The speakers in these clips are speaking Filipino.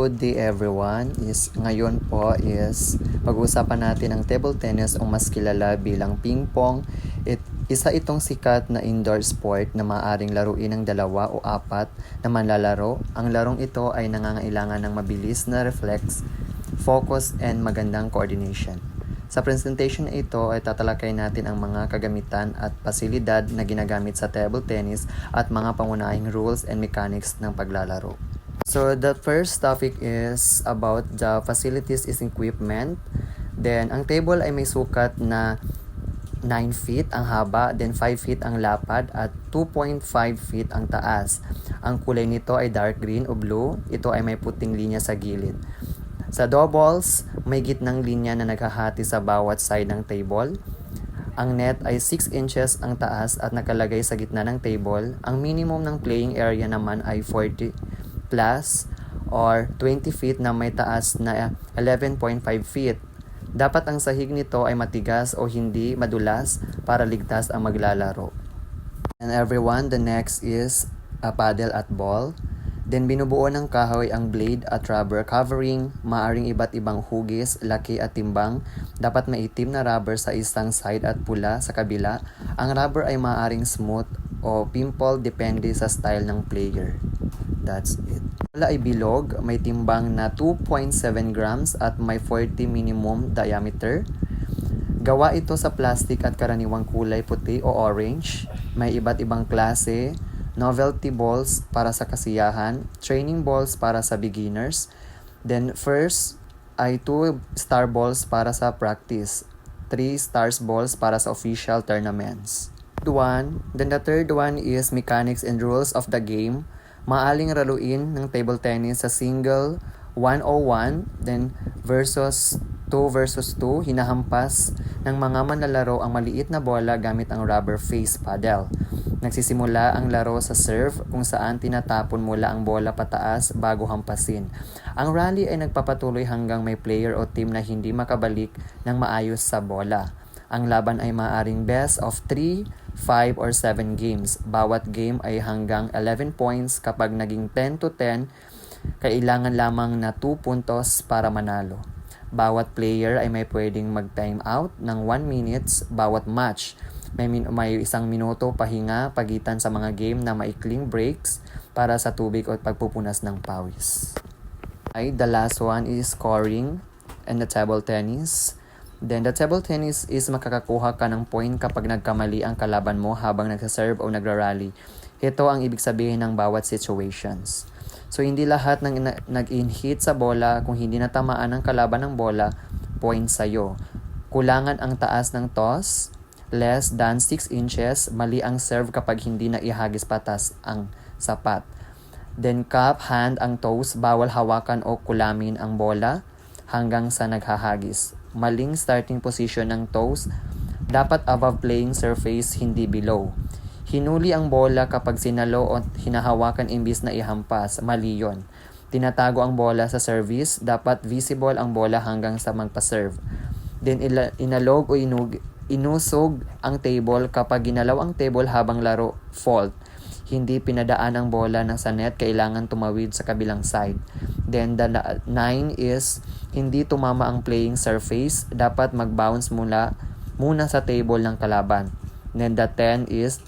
good day everyone. Ngayon po is pag-uusapan natin ang table tennis o mas kilala bilang ping pong. Isa itong sikat na indoor sport na maaaring laruin ng 2 o 4 na manlalaro. Ang larong ito ay nangangailangan ng mabilis na reflex, focus, and magandang coordination. Sa presentation ito ay tatalakay natin ang mga kagamitan at pasilidad na ginagamit sa table tennis at mga pangunahing rules and mechanics ng paglalaro. So the first topic is about the facilities is equipment. Then ang table ay may sukat na 9 feet ang haba, then 5 feet ang lapad at 2.5 feet ang taas. Ang kulay nito ay dark green o blue. Ito ay may puting linya sa gilid. Sa doubles, may gitnang linya na naghahati sa bawat side ng table. Ang net ay 6 inches ang taas at nakalagay sa gitna ng table. Ang minimum ng playing area naman ay 40 plus or 20 feet na may taas na 11.5 feet. Dapat ang sahig nito ay matigas o hindi madulas para ligtas ang maglalaro. And everyone, the next is a paddle at ball. Then binubuo ng kahoy ang blade at rubber covering, maaring iba't ibang hugis, laki at timbang. Dapat maitim na rubber sa isang side at pula sa kabila. Ang rubber ay maaring smooth o pimple depende sa style ng player. That's it. Bola ay bilog, may timbang na 2.7 grams at may 40 minimum diameter. Gawa ito sa plastic at karaniwang kulay puti o orange. May iba't ibang klase. Novelty balls para sa kasiyahan, training balls para sa beginners. Then first ay 2 star balls para sa practice, 3 stars balls para sa official tournaments. The third one is mechanics and rules of the game. Maaling laruin ng table tennis sa single 1-on-1, then versus 2 versus 2, hinahampas ng mga manlalaro ang maliit na bola gamit ang rubber face paddle. Nagsisimula ang laro sa serve kung saan tinatapon mula ang bola pataas bago hampasin. Ang rally ay nagpapatuloy hanggang may player o team na hindi makabalik ng maayos sa bola. Ang laban ay maaaring best of 3, 5, or 7 games. Bawat game ay hanggang 11 points. Kapag naging 10-10, kailangan lamang na 2 puntos para manalo. Bawat player ay may pwedeng mag-time out ng 1 minutes bawat match. May 1 minuto pahinga pagitan sa mga game na maikling breaks para sa tubig o pagpupunas ng pawis. The last one is scoring and the table tennis. Then the table tennis is makakakuha ka ng point kapag nagkamali ang kalaban mo habang nagsaserve o nagrarally. Ito ang ibig sabihin ng bawat situations. So hindi lahat ng nag-in-hit sa bola, kung hindi natamaan ng kalaban ng bola, point sa'yo. Kulangan ang taas ng toss, less than 6 inches, mali ang serve kapag hindi na ihagis patas ang sapat. Then cup, hand ang toes, bawal hawakan o kulamin ang bola hanggang sa naghahagis. Maling starting position ng toes, dapat above playing surface, hindi below. Hinuli ang bola kapag sinalo o hinahawakan imbis na ihampas, mali yon. Tinatago ang bola sa service, dapat visible ang bola hanggang sa magpa-serve. Then inalog o inusog ang table kapag ginalaw ang table habang laro, fault. Hindi pinadaan ang bola sa net, kailangan tumawid sa kabilang side. Then the 9 is hindi tumama ang playing surface, dapat mag-bounce muna sa table ng kalaban. Then the 10 is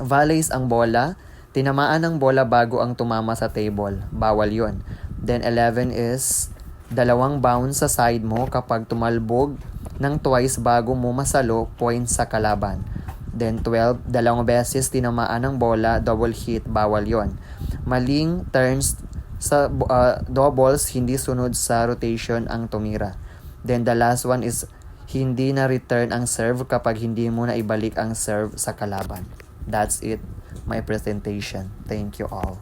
volleys ang bola, tinamaan ang bola bago ang tumama sa table, bawal yon. Then 11 is 2 bounce sa side mo kapag tumalbog ng twice bago mo masalo, points sa kalaban. Then 12, 2 beses tinamaan ng bola, double hit, bawal yon. Maling turns sa doubles, hindi sunod sa rotation ang tumira. Then the last one is hindi na return ang serve kapag hindi mo na ibalik ang serve sa kalaban. That's it, my presentation. Thank you all.